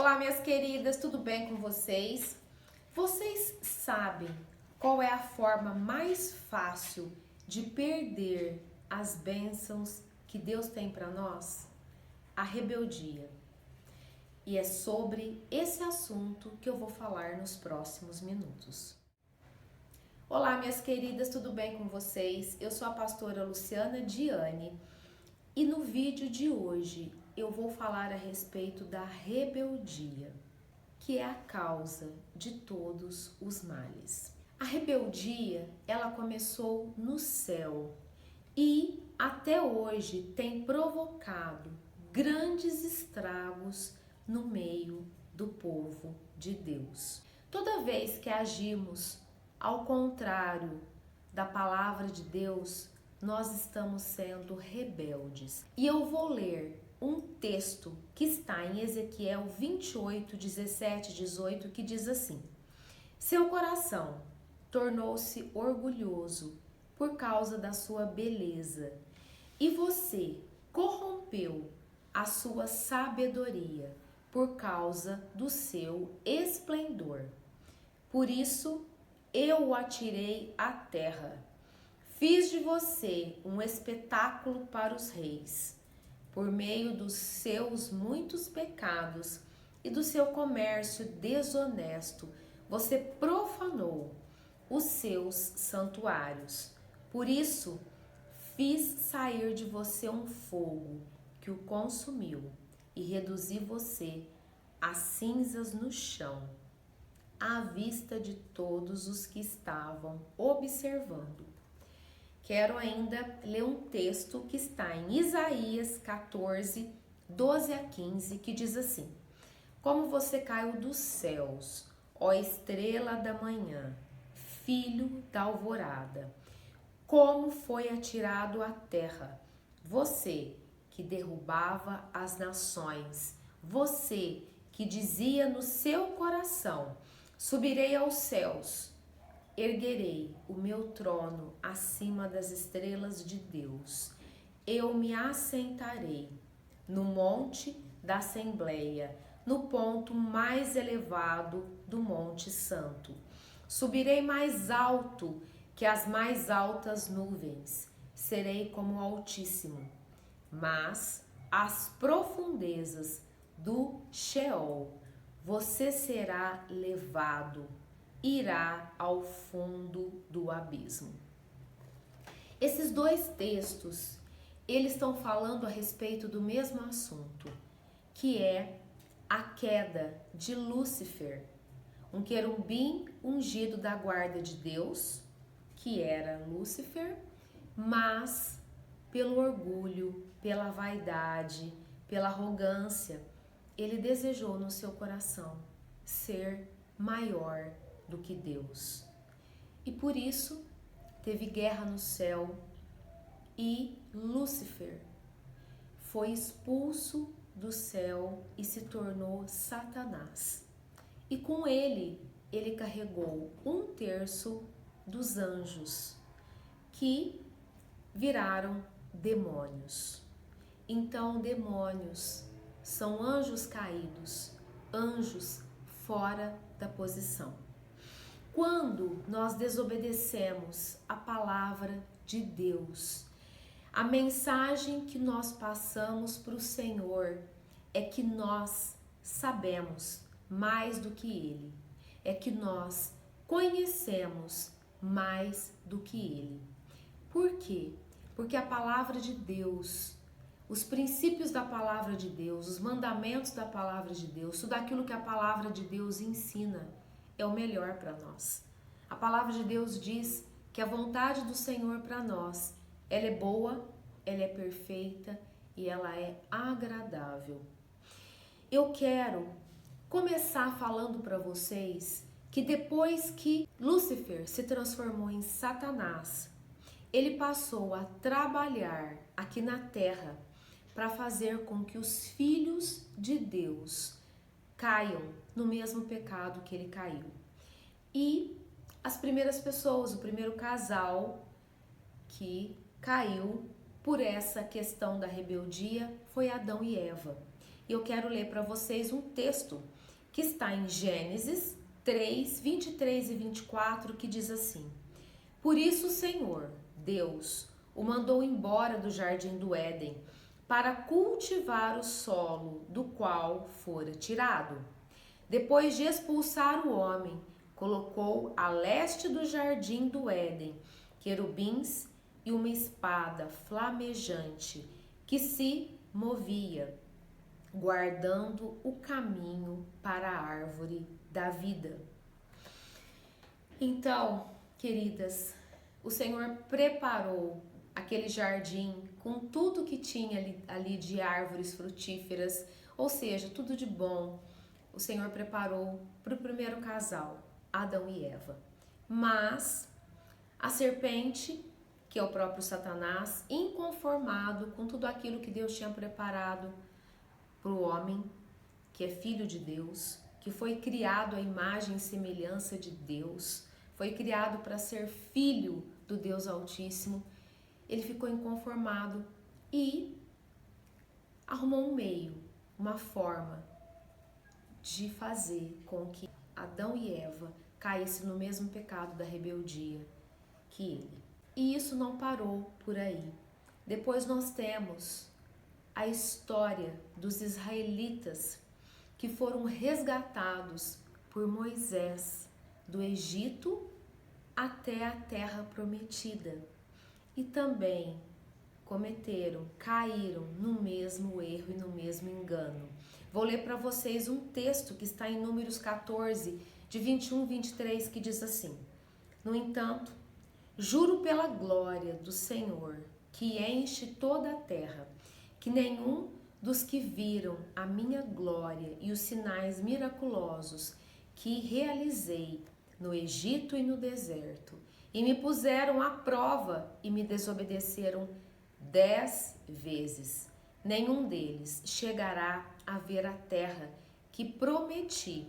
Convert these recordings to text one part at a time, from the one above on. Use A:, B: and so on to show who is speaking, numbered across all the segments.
A: Olá, minhas queridas, tudo bem com vocês? Vocês sabem qual é a forma mais fácil de perder as bênçãos que Deus tem para nós? A rebeldia. E é sobre esse assunto que eu vou falar nos próximos minutos. Olá, minhas queridas, tudo bem com vocês? Eu sou a pastora Luciana Diane e no vídeo de hoje eu vou falar a respeito da rebeldia, que é a causa de todos os males. A rebeldia, ela começou no céu e até hoje tem provocado grandes estragos no meio do povo de Deus. Toda vez que agimos ao contrário da palavra de Deus, nós estamos sendo rebeldes. E eu vou ler um texto que está em Ezequiel 28, 17 e 18, que diz assim: Seu coração tornou-se orgulhoso por causa da sua beleza, e você corrompeu a sua sabedoria por causa do seu esplendor. Por isso eu o atirei à terra. Fiz de você um espetáculo para os reis. Por meio dos seus muitos pecados e do seu comércio desonesto, você profanou os seus santuários. Por isso, fiz sair de você um fogo que o consumiu e reduzi você a cinzas no chão, à vista de todos os que estavam observando. Quero ainda ler um texto que está em Isaías 14, 12 a 15, que diz assim: Como você caiu dos céus, ó estrela da manhã, filho da alvorada, como foi atirado à terra, você que derrubava as nações, você que dizia no seu coração: subirei aos céus, erguerei o meu trono acima das estrelas de Deus. Eu me assentarei no monte da Assembleia, no ponto mais elevado do Monte Santo. Subirei mais alto que as mais altas nuvens. Serei como o Altíssimo. Mas as profundezas do Sheol você será levado, irá ao fundo do abismo. Esses dois textos, eles estão falando a respeito do mesmo assunto, que é a queda de Lúcifer, um querubim ungido da guarda de Deus, que era Lúcifer, mas pelo orgulho, pela vaidade, pela arrogância, ele desejou no seu coração ser maior do que Deus. E por isso teve guerra no céu e Lúcifer foi expulso do céu e se tornou Satanás. E com ele carregou 1/3 dos anjos, que viraram demônios. Então, demônios são anjos caídos, anjos fora da posição. Quando nós desobedecemos a palavra de Deus, a mensagem que nós passamos para o Senhor é que nós sabemos mais do que Ele, é que nós conhecemos mais do que Ele. Por quê? Porque a palavra de Deus, os princípios da palavra de Deus, os mandamentos da palavra de Deus, tudo aquilo que a palavra de Deus ensina é o melhor para nós. A palavra de Deus diz que a vontade do Senhor para nós, ela é boa, ela é perfeita e ela é agradável. Eu quero começar falando para vocês que depois que Lúcifer se transformou em Satanás, ele passou a trabalhar aqui na terra para fazer com que os filhos de Deus caiam no mesmo pecado que ele caiu. E as primeiras pessoas, o primeiro casal que caiu por essa questão da rebeldia foi Adão e Eva. E eu quero ler para vocês um texto que está em Gênesis 3, 23 e 24, que diz assim: Por isso o Senhor, Deus, o mandou embora do jardim do Éden para cultivar o solo do qual fora tirado. Depois de expulsar o homem, colocou a leste do jardim do Éden querubins e uma espada flamejante que se movia, guardando o caminho para a árvore da vida. Então, queridas, o Senhor preparou aquele jardim com tudo que tinha ali de árvores frutíferas, ou seja, tudo de bom. O Senhor preparou para o primeiro casal, Adão e Eva. Mas a serpente, que é o próprio Satanás, inconformado com tudo aquilo que Deus tinha preparado para o homem, que é filho de Deus, que foi criado à imagem e semelhança de Deus, foi criado para ser filho do Deus Altíssimo, ele ficou inconformado e arrumou um meio, uma forma de fazer com que Adão e Eva caíssem no mesmo pecado da rebeldia que ele. E isso não parou por aí. Depois nós temos a história dos israelitas que foram resgatados por Moisés do Egito até a terra prometida. E também caíram no mesmo erro e no mesmo engano. Vou ler para vocês um texto que está em Números 14, de 21 e 23, que diz assim: No entanto, juro pela glória do Senhor, que enche toda a terra, que nenhum dos que viram a minha glória e os sinais miraculosos que realizei no Egito e no deserto, e me puseram à prova e me desobedeceram 10 vezes, nenhum deles chegará a ver a terra que prometi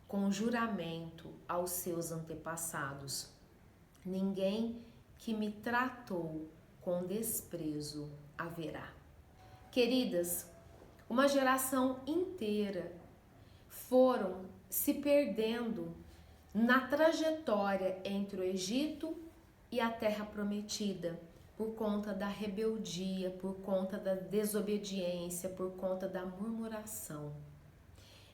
A: com juramento aos seus antepassados. Ninguém que me tratou com desprezo haverá. Queridas, uma geração inteira foram se perdendo na trajetória entre o Egito e a terra prometida, por conta da rebeldia, por conta da desobediência, por conta da murmuração.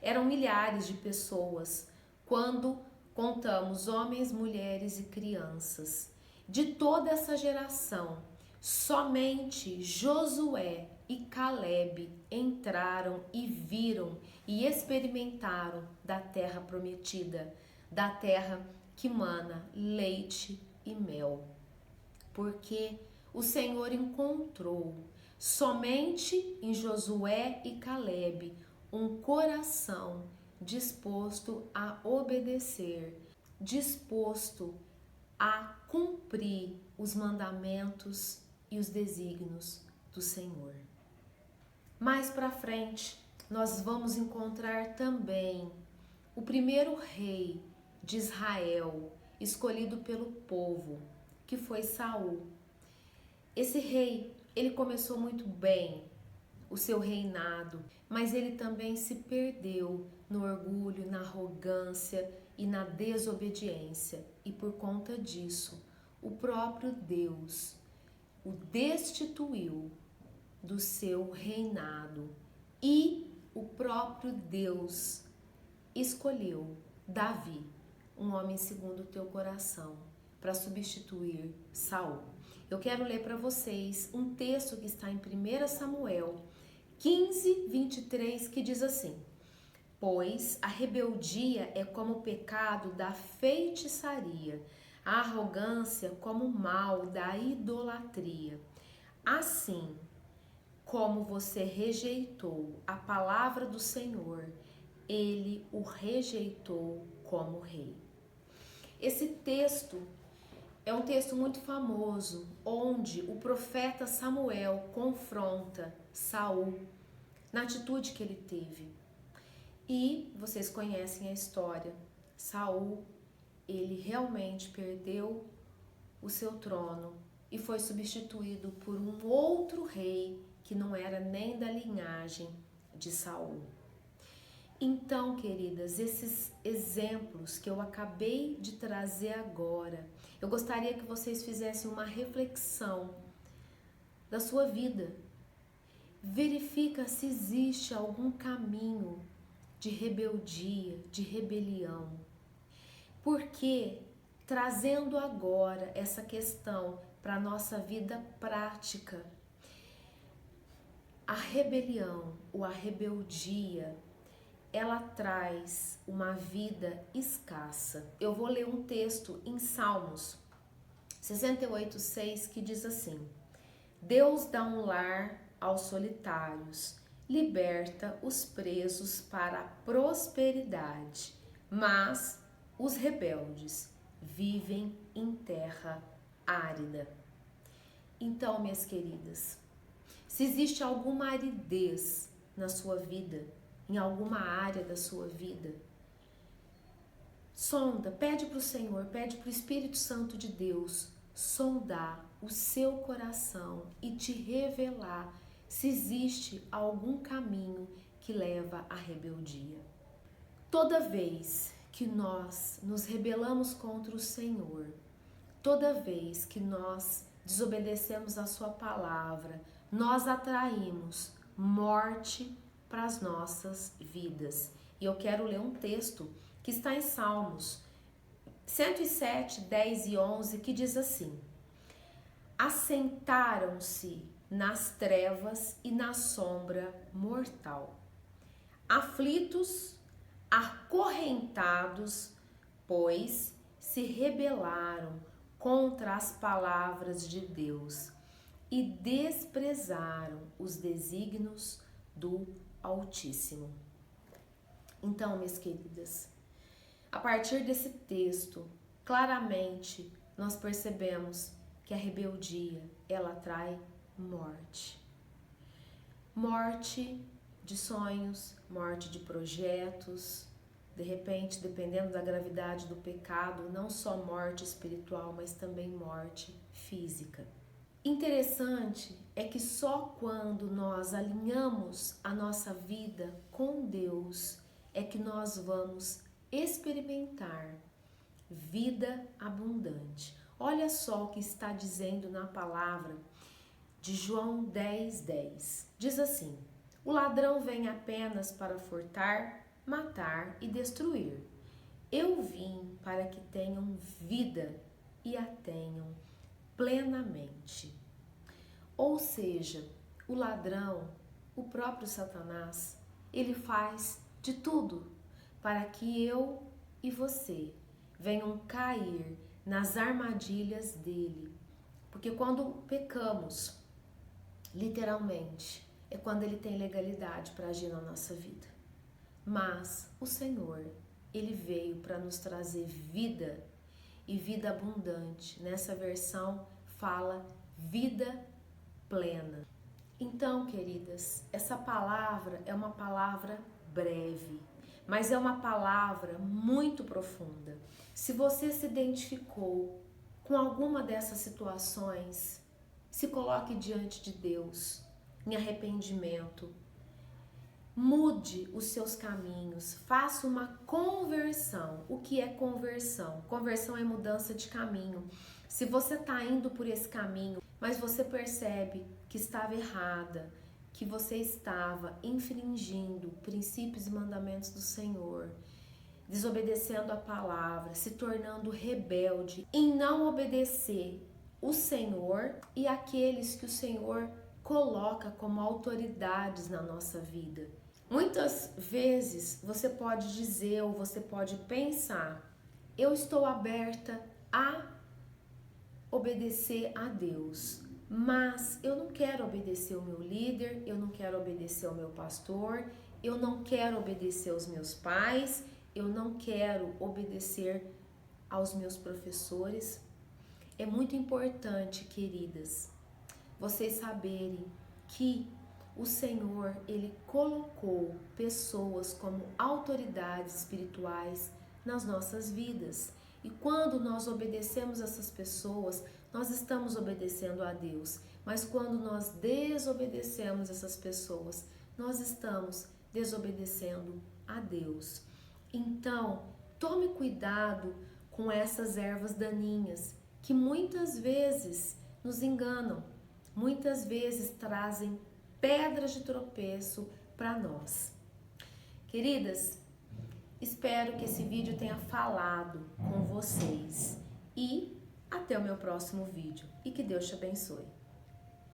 A: Eram milhares de pessoas, quando contamos homens, mulheres e crianças. De toda essa geração, somente Josué e Caleb entraram e viram e experimentaram da terra prometida, da terra que mana leite e mel. Porque o Senhor encontrou somente em Josué e Caleb um coração disposto a obedecer, disposto a cumprir os mandamentos e os desígnios do Senhor. Mais para frente, nós vamos encontrar também o primeiro rei de Israel, escolhido pelo povo, que foi Saul. Esse rei, ele começou muito bem o seu reinado, mas ele também se perdeu no orgulho, na arrogância e na desobediência. E por conta disso, o próprio Deus o destituiu do seu reinado e o próprio Deus escolheu Davi, um homem segundo o teu coração, para substituir Saul. Eu quero ler para vocês um texto que está em 1 Samuel 15, 23, que diz assim: Pois a rebeldia é como o pecado da feitiçaria, a arrogância como o mal da idolatria. Assim como você rejeitou a palavra do Senhor, ele o rejeitou como rei. Esse texto é um texto muito famoso, onde o profeta Samuel confronta Saul na atitude que ele teve. E vocês conhecem a história. Saul, ele realmente perdeu o seu trono e foi substituído por um outro rei que não era nem da linhagem de Saul. Então, queridas, esses exemplos que eu acabei de trazer agora, eu gostaria que vocês fizessem uma reflexão da sua vida. Verifica se existe algum caminho de rebeldia, de rebelião. Porque, trazendo agora essa questão para a nossa vida prática, a rebelião ou a rebeldia, ela traz uma vida escassa. Eu vou ler um texto em Salmos 68:6 que diz assim: Deus dá um lar aos solitários, liberta os presos para a prosperidade, mas os rebeldes vivem em terra árida. Então, minhas queridas, se existe alguma aridez na sua vida, em alguma área da sua vida, sonda, pede para o Senhor, pede para o Espírito Santo de Deus sondar o seu coração e te revelar se existe algum caminho que leva à rebeldia. Toda vez que nós nos rebelamos contra o Senhor, toda vez que nós desobedecemos a sua palavra, nós atraímos morte para as nossas vidas. E eu quero ler um texto que está em Salmos 107, 10 e 11, que diz assim: Assentaram-se nas trevas e na sombra mortal, aflitos, acorrentados, pois se rebelaram contra as palavras de Deus e desprezaram os desígnios do Altíssimo. Então, minhas queridas, a partir desse texto, claramente nós percebemos que a rebeldia, ela traz morte. Morte de sonhos, morte de projetos, de repente, dependendo da gravidade do pecado, não só morte espiritual, mas também morte física. Interessante é que só quando nós alinhamos a nossa vida com Deus é que nós vamos experimentar vida abundante. Olha só o que está dizendo na palavra de João 10:10. Diz assim: O ladrão vem apenas para furtar, matar e destruir. Eu vim para que tenham vida e a tenham plenamente. Ou seja, o ladrão, o próprio Satanás, ele faz de tudo para que eu e você venham cair nas armadilhas dele. Porque quando pecamos, literalmente, é quando ele tem legalidade para agir na nossa vida. Mas o Senhor, ele veio para nos trazer vida e vida abundante. Nessa versão fala vida plena. Então, queridas, essa palavra é uma palavra breve, mas é uma palavra muito profunda. Se você se identificou com alguma dessas situações, se coloque diante de Deus em arrependimento. Mude os seus caminhos, faça uma conversão. O que é conversão? Conversão é mudança de caminho. Se você está indo por esse caminho, mas você percebe que estava errada, que você estava infringindo princípios e mandamentos do Senhor, desobedecendo a palavra, se tornando rebelde em não obedecer o Senhor e aqueles que o Senhor coloca como autoridades na nossa vida. Muitas vezes você pode dizer ou você pode pensar: eu estou aberta a obedecer a Deus, mas eu não quero obedecer o meu líder, eu não quero obedecer ao meu pastor, eu não quero obedecer aos meus pais, eu não quero obedecer aos meus professores. É muito importante, queridas, vocês saberem que o Senhor, ele colocou pessoas como autoridades espirituais nas nossas vidas. E quando nós obedecemos essas pessoas, nós estamos obedecendo a Deus. Mas quando nós desobedecemos essas pessoas, nós estamos desobedecendo a Deus. Então, tome cuidado com essas ervas daninhas que muitas vezes nos enganam, muitas vezes trazem pedras de tropeço para nós. Queridas, espero que esse vídeo tenha falado com vocês e até o meu próximo vídeo e que Deus te abençoe.